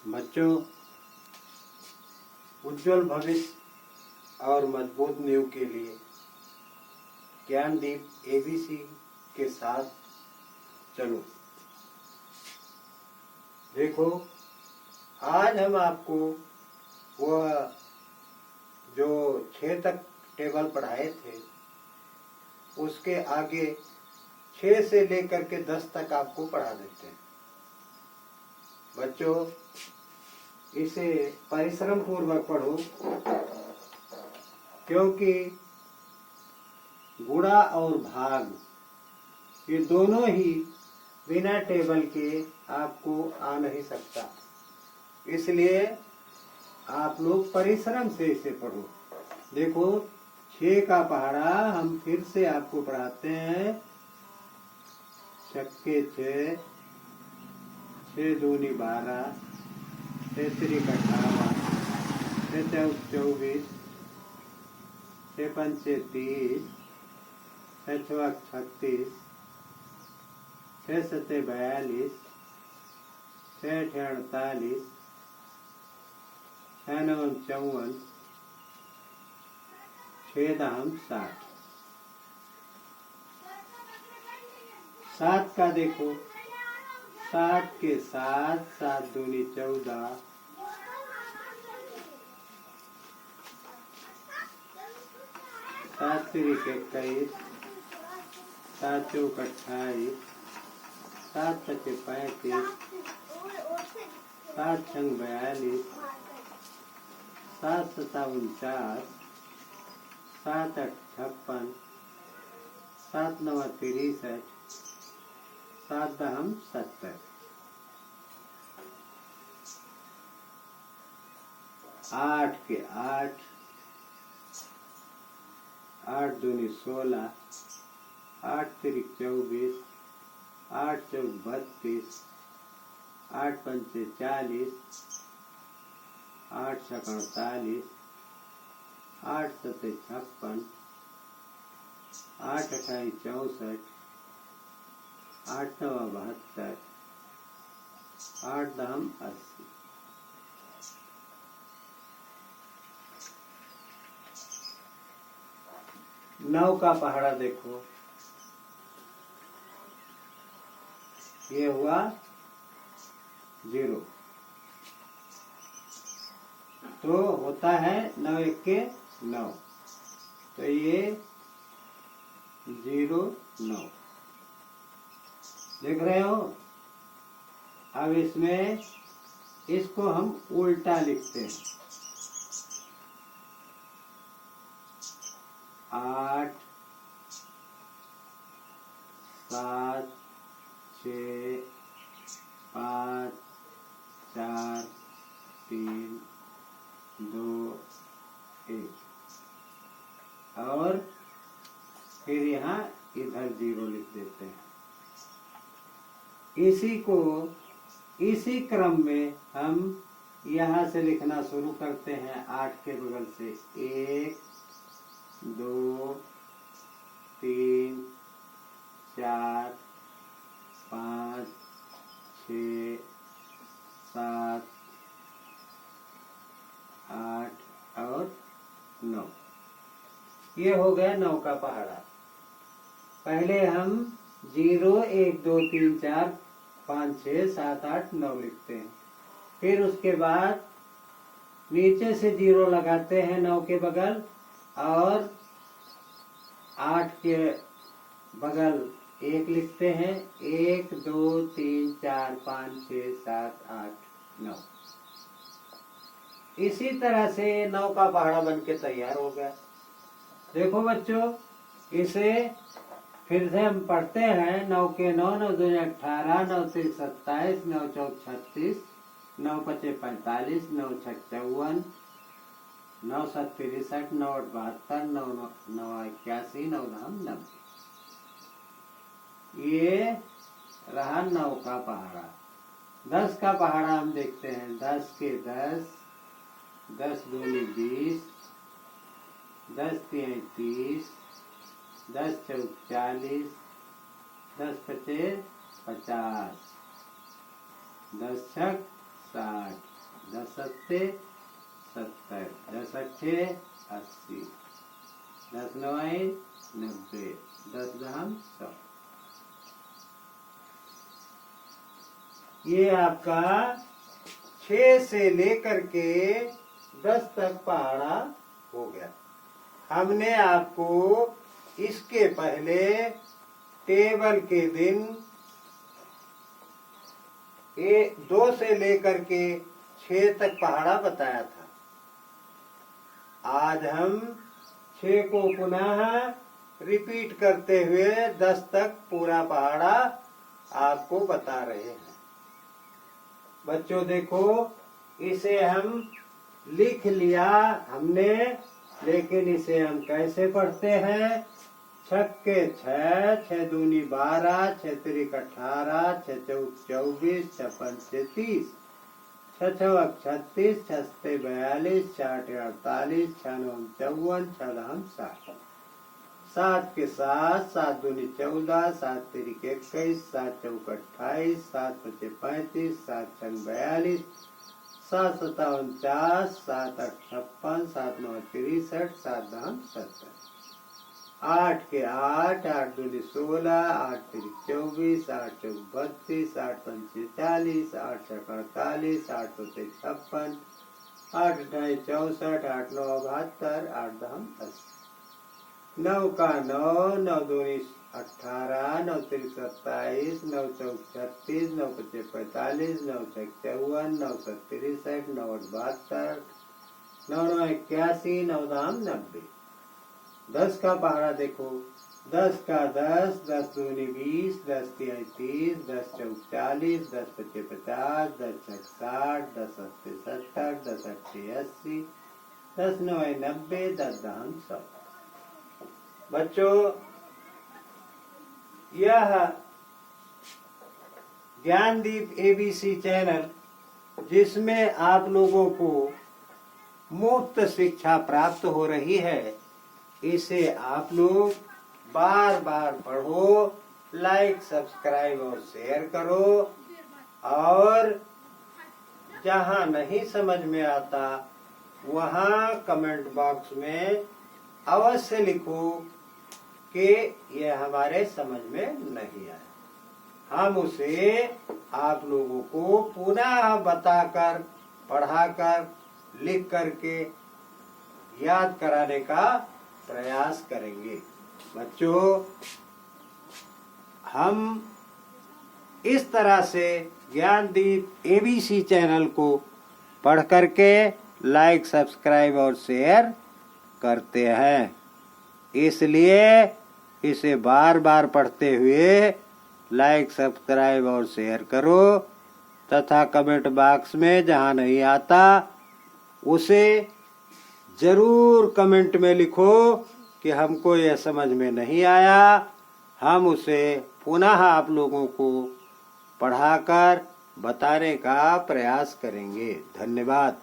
बच्चों, उज्जवल भविष्य और मजबूत नींव के लिए ज्ञानदीप एबीसी के साथ चलो। देखो, आज हम आपको वह जो 6 तक टेबल पढ़ाए थे उसके आगे 6 से लेकर के 10 तक आपको पढ़ा देते हैं। बच्चों, इसे परिश्रम पूर्वक पढ़ो, क्योंकि गुणा और भाग ये दोनों ही बिना टेबल के आपको आ नहीं सकता। इसलिए आप लोग परिश्रम से इसे पढ़ो। देखो, 6 का पहाड़ा हम फिर से आपको पढ़ाते हैं। छक्के 6, 6 दूनी 12, 6 तिरिक 18, 6 चौक 24, 6 पंचे 30, 6 छक 36, 6 सते 42, 6 अठे 48, 6 नवम 54, 6 दहम 60। 7 का देखो, 7 के 7, 7 दूनी 14, 7 तिरिक 21, 7 चौक 28, 7 पचे 35, 7 छंग 42, 7 सता 49, 7 8 56, 7 नवा 63, 7 दहम 70। 8 के 8, 8 दूनी 16, 8 तिरिक 24, 8 चौक 32, 8 पंचे 40, 8 छक 48, 8 सते 56, 8 अठाई 64, 8 नवा 72, 8 दहम 80। नौ का पहाड़ा देखो, ये हुआ 0, तो होता है 9 1 के 9, तो ये 0 9 देख रहे हो। अब इसमें इसको हम उल्टा लिखते हैं। 8 7 6 5 4 3 2 1, और फिर यहाँ इधर 0 लिख देते हैं। इसी क्रम में हम यहाँ से लिखना शुरू करते हैं। 8 के बगल से 1 2 3 4 5 6 7 8 और 9। ये हो गया 9 का पहाड़ा। पहले हम 0 1 2 3 4 5 6 7 8 9 लिखते हैं। फिर उसके बाद नीचे से 0 लगाते हैं 9 के बगल, और 8 के बगल 1 लिखते हैं। 1 2 3 4 5 6 7 8 9। इसी तरह से 9 का पहाड़ा बनके तैयार हो गया। देखो बच्चों, इसे फिर से हम पढ़ते हैं। 9 के 9, 9 दूनी 18, 9 तिरिक 27, 9 चौक 36, 9 पचे 45, 9 छक 54, 9 7 63, 9 8 72, 9 9 81, 9 दहम 90। ये रहा 9 का पहाड़ा। 10 का पहाड़ा हम देखते हैं। 10 के 10, 10 दूनी 20, 10 तिहाई 30, 10 चौक 40, 10 पचे 50, 10 छक 60, 10 सत्ते 70, 10 अट्ठे 80, 10 नवाई 90, 10 दहम 100। ये आपका 6 से लेकर के 10 तक पहाड़ा हो गया। हमने आपको इसके पहले टेबल के दिन 2 से लेकर के 6 तक पहाड़ा बताया था। आज हम 6 को पुनः रिपीट करते हुए 10 तक पूरा पहाड़ा आपको बता रहे हैं। बच्चों देखो, इसे हम लिख लिया हमने, लेकिन इसे हम कैसे पढ़ते हैं? छक्के 6, 6 दूनी 12, 6 तिरिक 18, 6 चौक 24, 6 पंचे 30, 6 छवक 36, 6 सत्ते 42, 6 आठे 48, 6 नौ 54, 6 दहम 60। 7 के 7, 7 दूनी 14, 7 तिरिक 21, 7 चौक 28, 7 पचे 35, 7 छंग 42, 7 सत्ता 49, 7 आठ 56, 7 नौ 63, 7 दहम 70। 8 के 8, 8 दूनी 16, 8 तिरिक 24, 8 चौक 32, 8 पंचे 40, 8 छक 48, 8 सत्ते 56, 8 अठाई 64, 8 नौ 72, 8 दहम 80। 9 का 9, 9 दूनी 18, 9 तिरिक 27, 9 चौक 36, 9 पचे 45, 9 छक 54, 9 सत 63, 9 आठ 72, 9 नौ 81, 9 दहम 90। 10 का पहाड़ा देखो, 10 का 10, 10 दूनी 20, 10 तिहाई 30, 10 चौक 40, 10 पचे 50, 10 छक 60, 10 सत्ते 70, 10 अट्ठे 80, 10 नौ 90, 10 दहम 100। बच्चों, यह ज्ञानदीप एबीसी चैनल, जिसमें आप लोगों को मुफ्त शिक्षा प्राप्त हो रही है, इसे आप लोग बार बार पढ़ो, लाइक सब्सक्राइब और शेयर करो, और जहां नहीं समझ में आता वहां कमेंट बॉक्स में अवश्य लिखो कि यह हमारे समझ में नहीं आया। हम उसे आप लोगों को पुनः बताकर, पढ़ाकर, लिख करके याद कराने का प्रयास करेंगे। बच्चों, हम इस तरह से ज्ञानदीप एबीसी चैनल को पढ़ करके लाइक सब्सक्राइब और शेयर करते हैं, इसलिए इसे बार बार पढ़ते हुए लाइक सब्सक्राइब और शेयर करो, तथा कमेंट बॉक्स में जहां नहीं आता उसे जरूर कमेंट में लिखो कि हमको यह समझ में नहीं आया। हम उसे पुनः आप लोगों को पढ़ाकर बताने का प्रयास करेंगे। धन्यवाद।